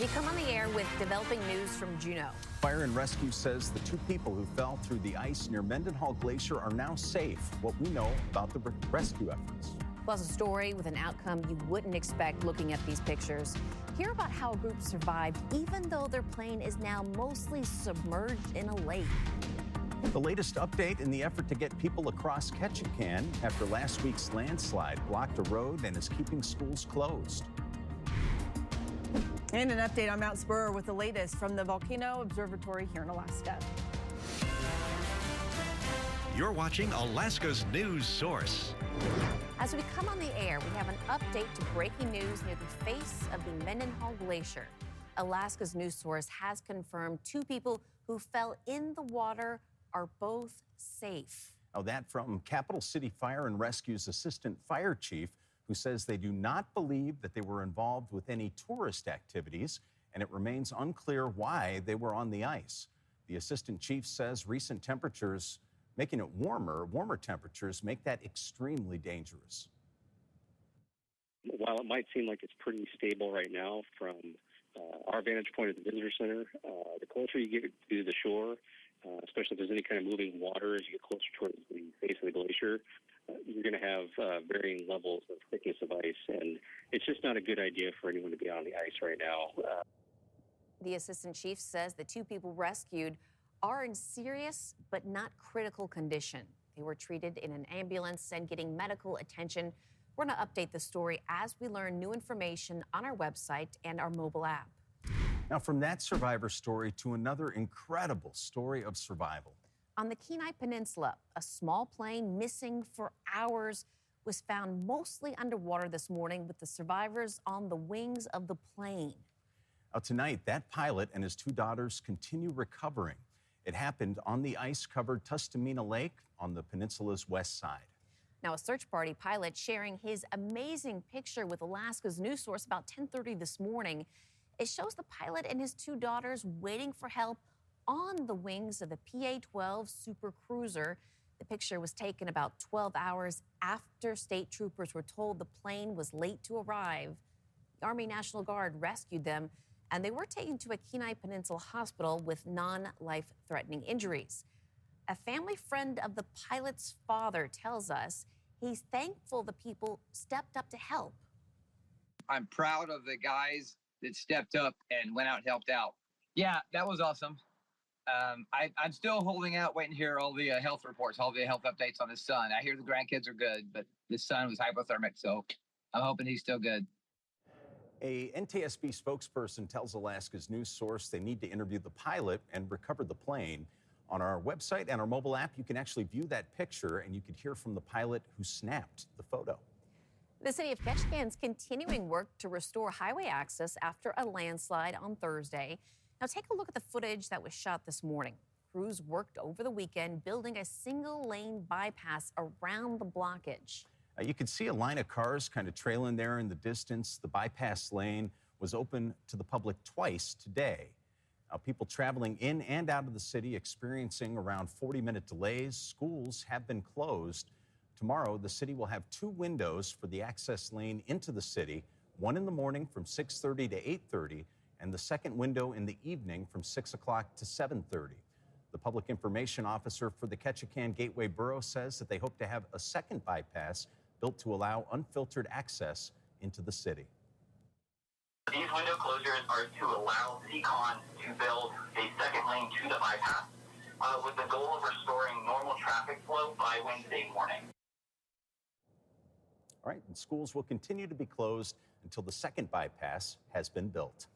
You come on the air with developing news from Juneau. Fire and Rescue says the two people who fell through the ice near Mendenhall Glacier are now safe. What we know about the rescue efforts. Plus a story with an outcome you wouldn't expect looking at these pictures. Hear about how a group survived even though their plane is now mostly submerged in a lake. The latest update in the effort to get people across Ketchikan after last week's landslide blocked a road and is keeping schools closed. And an update on Mount Spur with the latest from the Volcano Observatory here in Alaska. You're watching Alaska's news source. As we come on the air, we have an update to breaking news near the face of the Mendenhall Glacier. Alaska's news source has confirmed two people who fell in the water are both safe. Now that from Capital City Fire and Rescue's assistant fire chief, who says they do not believe that they were involved with any tourist activities, and it remains unclear why they were on the ice. The assistant chief says recent temperatures making it warmer temperatures make that extremely dangerous. While it might seem like it's pretty stable right now from our vantage point at the visitor center, the closer you get to the shore, especially if there's any kind of moving water as you get closer towards the face of the glacier, you're going to have varying levels of thickness of ice, and it's just not a good idea for anyone to be on the ice right now. The assistant chief says the two people rescued are in serious but not critical condition. They were treated in an ambulance and getting medical attention. We're going to update the story as we learn new information on our website and our mobile app. Now, from that survivor story to another incredible story of survival. On the Kenai Peninsula, a small plane missing for hours was found mostly underwater this morning with the survivors on the wings of the plane. Now, tonight, that pilot and his two daughters continue recovering. It happened on the ice-covered Tustumena Lake on the peninsula's west side. Now, a search party pilot sharing his amazing picture with Alaska's news source about 10:30 this morning. It shows the pilot and his two daughters waiting for help on the wings of the PA-12 Super Cruiser. The picture was taken about 12 hours after state troopers were told the plane was late to arrive. The Army National Guard rescued them, and they were taken to a Kenai Peninsula hospital with non-life-threatening injuries. A family friend of the pilot's father tells us he's thankful the people stepped up to help. I'm proud of the guys that stepped up and went out and helped out. Yeah, that was awesome. I'm still holding out, waiting to hear all the health reports, all the health updates on his son. I hear the grandkids are good, but his son was hypothermic, so I'm hoping he's still good. A NTSB spokesperson tells Alaska's news source they need to interview the pilot and recover the plane. On our website and our mobile app, you can actually view that picture, and you could hear from the pilot who snapped the photo. The city of Ketchikan's continuing work to restore highway access after a landslide on Thursday. Now take a look at the footage that was shot this morning. Crews worked over the weekend building a single-lane bypass around the blockage. You can see a line of cars kind of trailing there in the distance. The bypass lane was open to the public twice today. People traveling in and out of the city experiencing around 40-minute delays. Schools have been closed. Tomorrow, the city will have two windows for the access lane into the city, one in the morning from 6:30 to 8:30, and the second window in the evening from 6 o'clock to 7:30. The public information officer for the Ketchikan Gateway Borough says that they hope to have a second bypass built to allow unfiltered access into the city. These window closures are to allow CCON to build a second lane to the bypass with the goal of restoring normal traffic flow by Wednesday morning. All right, and schools will continue to be closed until the second bypass has been built.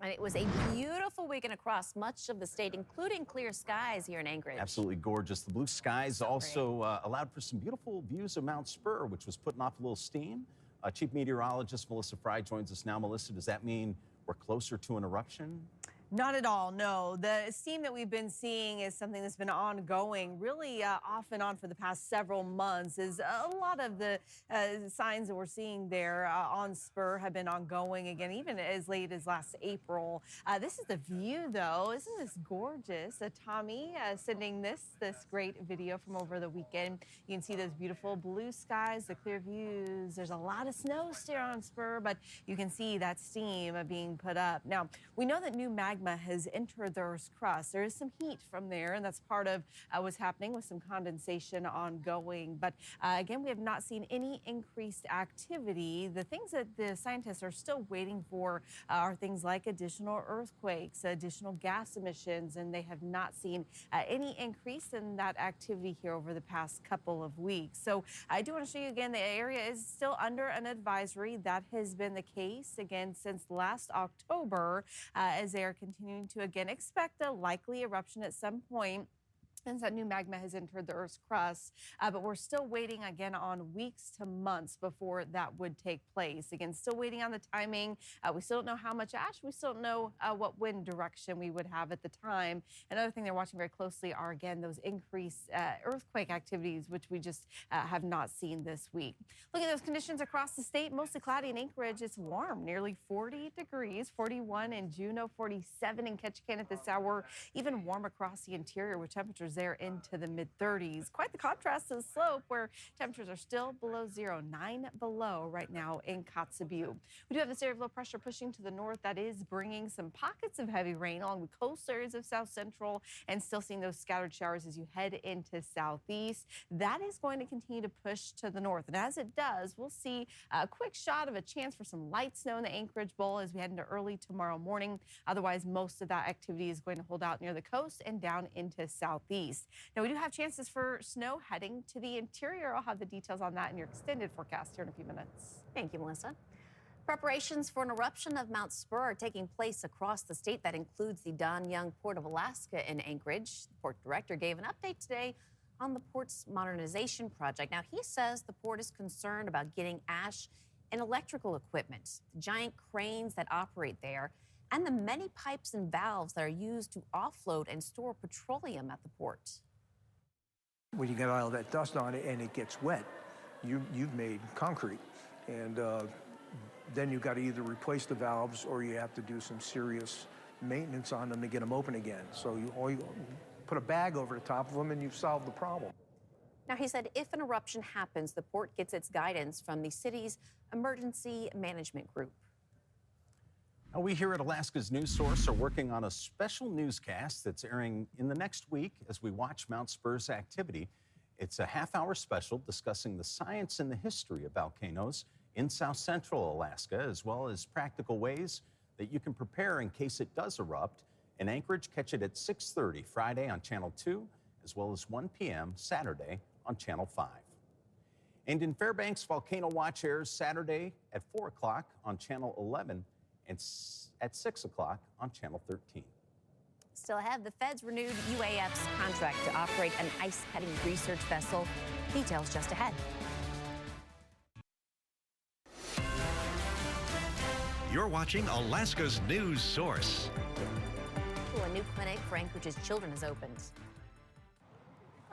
And it was a beautiful weekend across much of the state, including clear skies here in Anchorage. Absolutely gorgeous. The blue skies also allowed for some beautiful views of Mount Spur, which was putting off a little steam. Chief Meteorologist Melissa Fry joins us now. Melissa, does that mean we're closer to an eruption? Not at all, no. The steam that we've been seeing is something that's been ongoing really off and on for the past several months. Is a lot of the signs that we're seeing there on Spur have been ongoing again, even as late as last April. This is the view, though. Isn't this gorgeous? Tommy sending this great video from over the weekend. You can see those beautiful blue skies, the clear views. There's a lot of snow still on Spur, but you can see that steam being put up. Now, we know that new magma has entered the Earth's crust. There is some heat from there, and that's part of what's happening with some condensation ongoing. But again, we have not seen any increased activity. The things that the scientists are still waiting for are things like additional earthquakes, additional gas emissions, and they have not seen any increase in that activity here over the past couple of weeks. So I do want to show you again, the area is still under an advisory. That has been the case again since last October, as they are continuing to again expect a likely eruption at some point. And that new magma has entered the Earth's crust, but we're still waiting again on weeks to months before that would take place. Again, still waiting on the timing. We still don't know how much ash. We still don't know what wind direction we would have at the time. Another thing they're watching very closely are, again, those increased earthquake activities, which we just have not seen this week. Looking at those conditions across the state, mostly cloudy in Anchorage. It's warm, nearly 40 degrees, 41 in Juneau, 47 in Ketchikan at this hour. Even warm across the interior with temperatures there into the mid-30s. Quite the contrast to the slope where temperatures are still below zero, 9 below right now in Kotzebue. We do have this area of low pressure pushing to the north that is bringing some pockets of heavy rain along the coastal areas of south central, and still seeing those scattered showers as you head into southeast. That is going to continue to push to the north, and as it does, we'll see a quick shot of a chance for some light snow in the Anchorage Bowl as we head into early tomorrow morning. Otherwise, most of that activity is going to hold out near the coast and down into southeast. Now, we do have chances for snow heading to the interior. I'll have the details on that in your extended forecast here in a few minutes. Thank you, Melissa. Preparations for an eruption of Mount Spur are taking place across the state. That includes the Don Young Port of Alaska in Anchorage. The port director gave an update today on the port's modernization project. Now, he says the port is concerned about getting ash and electrical equipment, the giant cranes that operate there, and the many pipes and valves that are used to offload and store petroleum at the port. When you get all that dust on it and it gets wet, you've made concrete. And then you've got to either replace the valves or you have to do some serious maintenance on them to get them open again. So you put a bag over the top of them and you've solved the problem. Now, he said if an eruption happens, the port gets its guidance from the city's emergency management group. Now, we here at Alaska's News Source are working on a special newscast that's airing in the next week as we watch Mount Spur's activity. It's a half-hour special discussing the science and the history of volcanoes in south central Alaska, as well as practical ways that you can prepare in case it does erupt. In Anchorage, catch it at 6:30 Friday on Channel 2, as well as 1 p.m. Saturday on Channel 5. And in Fairbanks, Volcano Watch airs Saturday at 4 o'clock on Channel 11 and at 6 o'clock on Channel 13. Still ahead, the feds renewed UAF's contract to operate an ice-cutting research vessel. Details just ahead. You're watching Alaska's News Source. A new clinic for Anchorage's children has opened.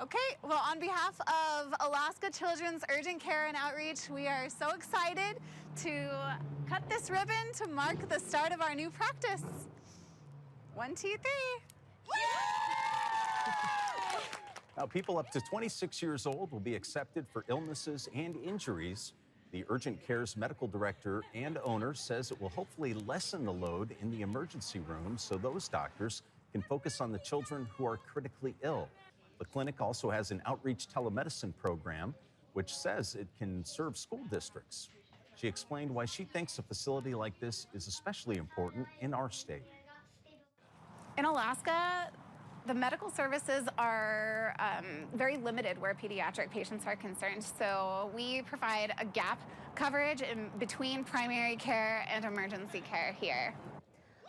Okay, well, on behalf of Alaska Children's Urgent Care and Outreach, we are so excited to cut this ribbon to mark the start of our new practice. 1, 2, 3. Now, people up to 26 years old will be accepted for illnesses and injuries. The Urgent Care's medical director and owner says it will hopefully lessen the load in the emergency room so those doctors can focus on the children who are critically ill. The clinic also has an outreach telemedicine program, which says it can serve school districts. She explained why she thinks a facility like this is especially important in our state. In Alaska, the medical services are very limited where pediatric patients are concerned. So we provide a gap coverage in between primary care and emergency care here.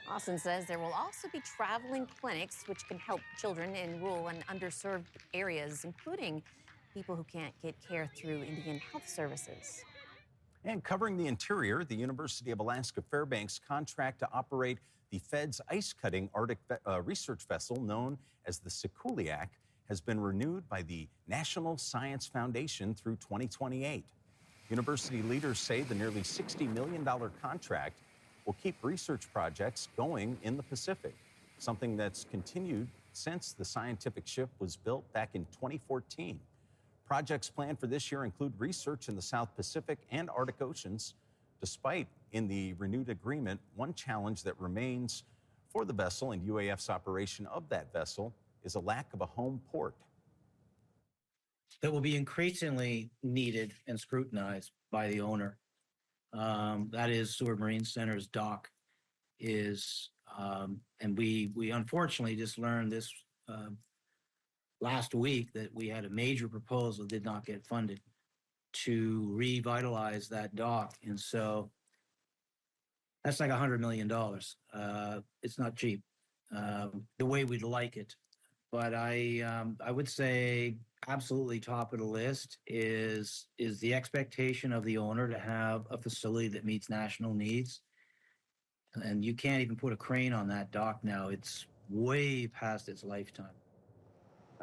Austin says there will also be traveling clinics which can help children in rural and underserved areas, including people who can't get care through Indian Health Services. And covering the interior, the University of Alaska Fairbanks contract to operate The Fed's ice-cutting Arctic research vessel, known as the Sikuliak, has been renewed by the National Science Foundation through 2028. University leaders say the nearly $60 million contract will keep research projects going in the Pacific, something that's continued since the scientific ship was built back in 2014. Projects planned for this year include research in the South Pacific and Arctic Oceans. Despite, in the renewed agreement, one challenge that remains for the vessel and UAF's operation of that vessel is a lack of a home port. That will be increasingly needed and scrutinized by the owner. That is Seward Marine Center's dock is, and we unfortunately just learned this last week that we had a major proposal did not get funded to revitalize that dock. And so that's like $100 million. It's not cheap the way we'd like it. But I would say absolutely top of the list is the expectation of the owner to have a facility that meets national needs. And you can't even put a crane on that dock now. It's way past its lifetime.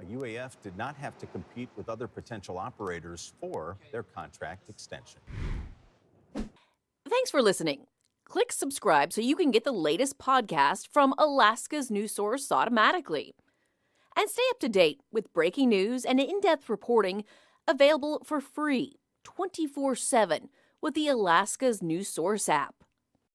UAF did not have to compete with other potential operators for their contract extension. Thanks for listening. Click subscribe so you can get the latest podcast from Alaska's news source automatically. And stay up to date with breaking news and in-depth reporting available for free 24/7 with the Alaska's news source app.